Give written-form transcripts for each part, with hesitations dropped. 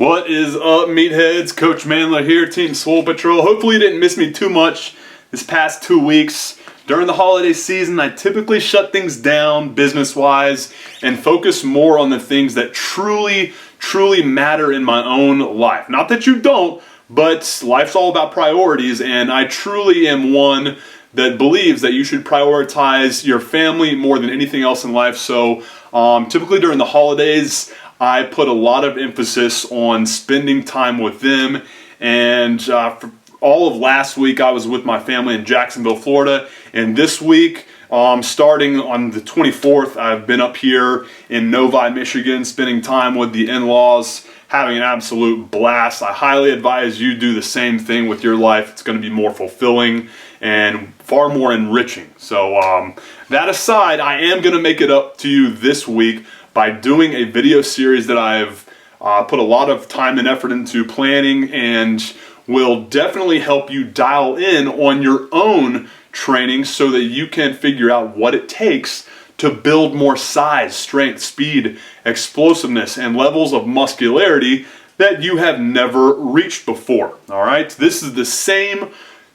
What is up, meatheads? Coach MANdler here, Team Swole Patrol. Hopefully you didn't miss me too much this past 2 weeks. During the holiday season, I typically shut things down business-wise and focus more on the things that truly matter in my own life. Not that you don't, but life's all about priorities, and I truly am one that believes that you should prioritize your family more than anything else in life. So typically during the holidays, I put a lot of emphasis on spending time with them, and for all of last week I was with my family in Jacksonville, Florida, and this week, starting on the 24th, I've been up here in Novi, Michigan, spending time with the in-laws, having an absolute blast. I highly advise you do the same thing with your life. It's going to be more fulfilling and far more enriching. So that aside, I am going to make it up to you this week by doing a video series that I've put a lot of time and effort into planning, and will definitely help you dial in on your own training so that you can figure out what it takes to build more size, strength, speed, explosiveness, and levels of muscularity that you have never reached before. All right, this is the same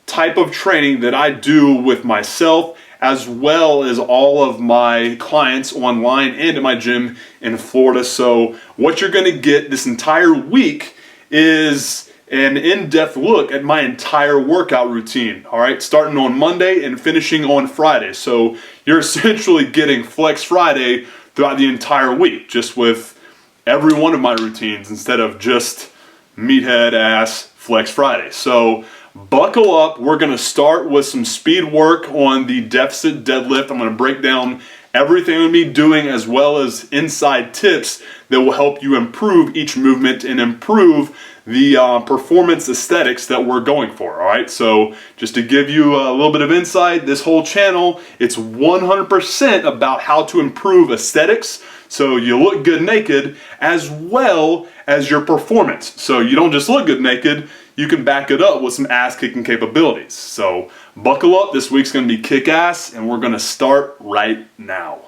type of training that I do with myself as well as all of my clients online and at my gym in Florida. So what you're going to get this entire week is an in-depth look at my entire workout routine, all right, starting on Monday and finishing on Friday. So you're essentially getting Flex Friday throughout the entire week, just with every one of my routines instead of just meathead ass Flex Friday. So buckle up. We're going to start with some speed work on the deficit deadlift. I'm going to break down everything I'm going to be doing, as well as inside tips that will help you improve each movement and improve the performance aesthetics that we're going for. All right, so just to give you a little bit of insight, this whole channel, it's 100% about how to improve aesthetics so you look good naked, as well as your performance. So you don't just look good naked, you can back it up with some ass-kicking capabilities. So buckle up, this week's going to be kick-ass, and we're going to start right now.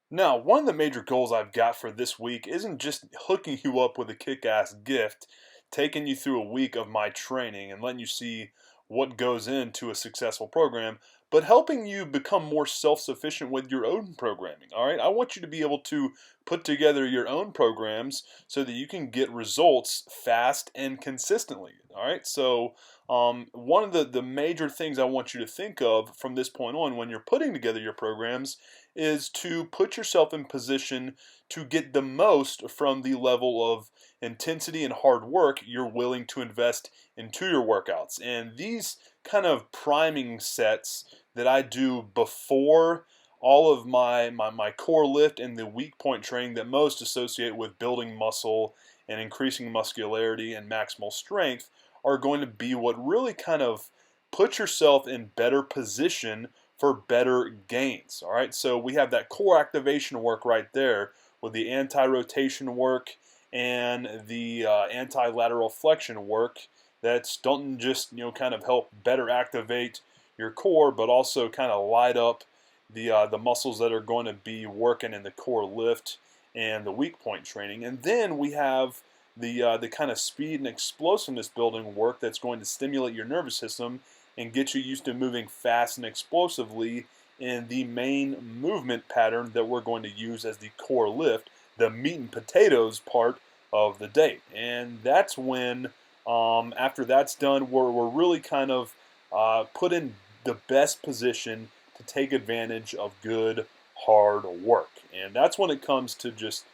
Now, one of the major goals I've got for this week isn't just hooking you up with a kick-ass gift, taking you through a week of my training and letting you see what goes into a successful program, but helping you become more self-sufficient with your own programming. All right, I want you to be able to put together your own programs so that you can get results fast and consistently. All right, so one of the major things I want you to think of from this point on when you're putting together your programs is to put yourself in position to get the most from the level of intensity and hard work you're willing to invest into your workouts. And these kind of priming sets that I do before all of my core lift and the weak point training that most associate with building muscle and increasing muscularity and maximal strength are going to be what really kind of put yourself in better position for better gains. All right, so we have that core activation work right there with the anti-rotation work and the anti-lateral flexion work that's don't just kind of help better activate your core, but also kind of light up the muscles that are going to be working in the core lift and the weak point training. And then we have the kind of speed and explosiveness building work that's going to stimulate your nervous system and get you used to moving fast and explosively in the main movement pattern that we're going to use as the core lift, the meat and potatoes part of the day. And that's when, after that's done, we're really kind of put in the best position to take advantage of good, hard work. And that's when it comes to just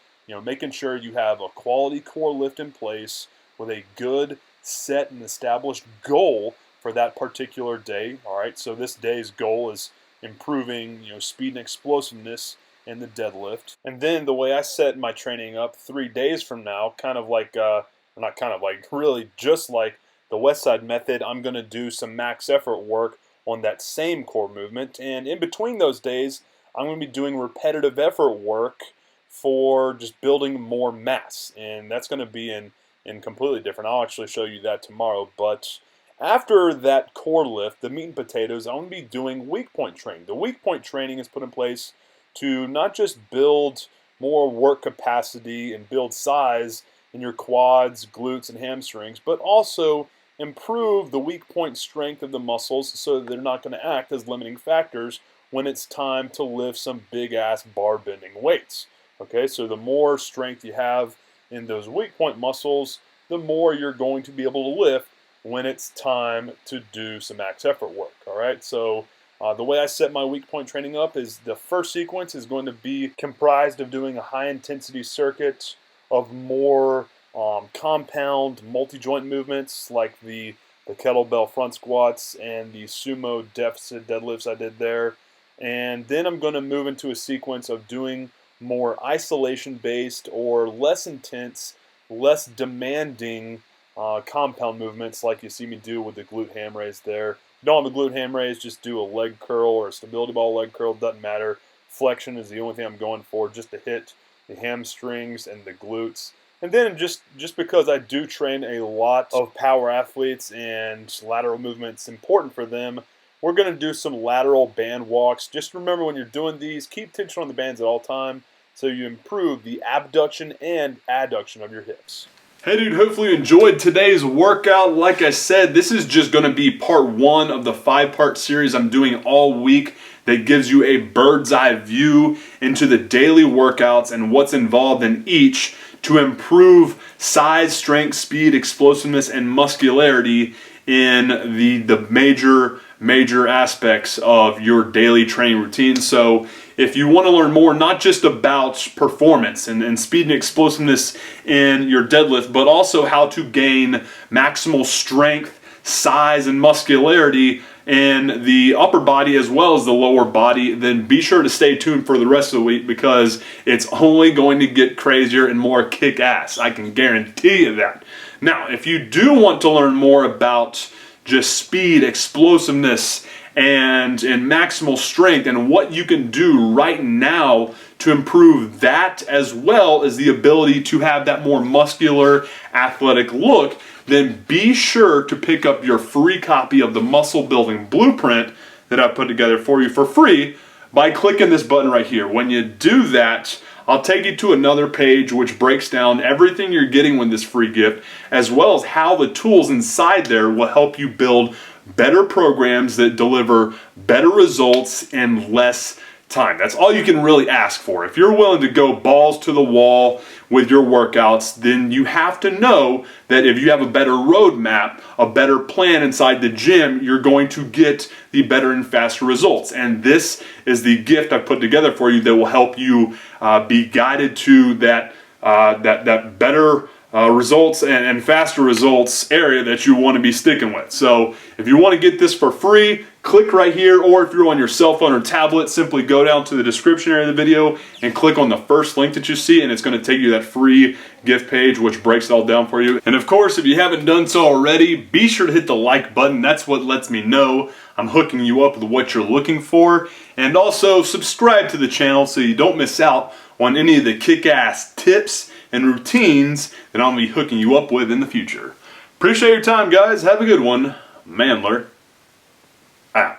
making sure you have a quality core lift in place with a good, set and established goal for that particular day. All right, so this day's goal is improving speed and explosiveness in the deadlift. And then the way I set my training up 3 days from now, kind of like not kind of like, really just like the West Side method, I'm going to do some max effort work on that same core movement. And in between those days, I'm going to be doing repetitive effort work for just building more mass. And that's going to be in completely different. I'll actually show you that tomorrow. But after that core lift, the meat and potatoes, I'm going to be doing weak point training. The weak point training is put in place to not just build more work capacity and build size in your quads, glutes, and hamstrings, but also improve the weak point strength of the muscles so that they're not going to act as limiting factors when it's time to lift some big ass bar bending weights. Okay, so the more strength you have in those weak point muscles, the more you're going to be able to lift when it's time to do some max effort work. All right, so the way I set my weak point training up is the first sequence is going to be comprised of doing a high intensity circuit of more compound multi-joint movements like the kettlebell front squats and the sumo deficit deadlifts I did there. And then I'm going to move into a sequence of doing more isolation-based or less intense, less demanding compound movements like you see me do with the glute ham raise there. If you don't have a glute ham raise, just do a leg curl or a stability ball leg curl, doesn't matter. Flexion is the only thing I'm going for, just to hit the hamstrings and the glutes. And then just because I do train a lot of power athletes and lateral movements important for them, we're going to do some lateral band walks. Just remember when you're doing these, keep tension on the bands at all time so you improve the abduction and adduction of your hips. Hey dude, hopefully you enjoyed today's workout. Like I said, this is just going to be part 1 of the 5-part series I'm doing all week that gives you a bird's eye view into the daily workouts and what's involved in each to improve size, strength, speed, explosiveness, and muscularity in the major aspects of your daily training routine. So if you want to learn more, not just about performance and speed and explosiveness in your deadlift, but also how to gain maximal strength, size, and muscularity in the upper body as well as the lower body, then be sure to stay tuned for the rest of the week because it's only going to get crazier and more kick-ass. I can guarantee you that. Now, if you do want to learn more about just speed, explosiveness, and maximal strength and what you can do right now to improve that as well as the ability to have that more muscular, athletic look, then be sure to pick up your free copy of the Muscle Building Blueprint that I put together for you for free by clicking this button right here. When you do that, I'll take you to another page which breaks down everything you're getting with this free gift, as well as how the tools inside there will help you build better programs that deliver better results in less time. That's all you can really ask for. If you're willing to go balls to the wall with your workouts, then you have to know that if you have a better roadmap, a better plan inside the gym, you're going to get the better and faster results. And this is the gift I put together for you that will help you be guided to that better results and faster results area that you want to be sticking with. So if you want to get this for free, click right here, or if you're on your cell phone or tablet, simply go down to the description area of the video and click on the first link that you see, and it's going to take you to that free gift page which breaks it all down for you. And of course, if you haven't done so already, be sure to hit the like button. That's what lets me know I'm hooking you up with what you're looking for. And also subscribe to the channel so you don't miss out on any of the kick-ass tips and routines that I'll be hooking you up with in the future. Appreciate your time, guys. Have a good one. MANdler out.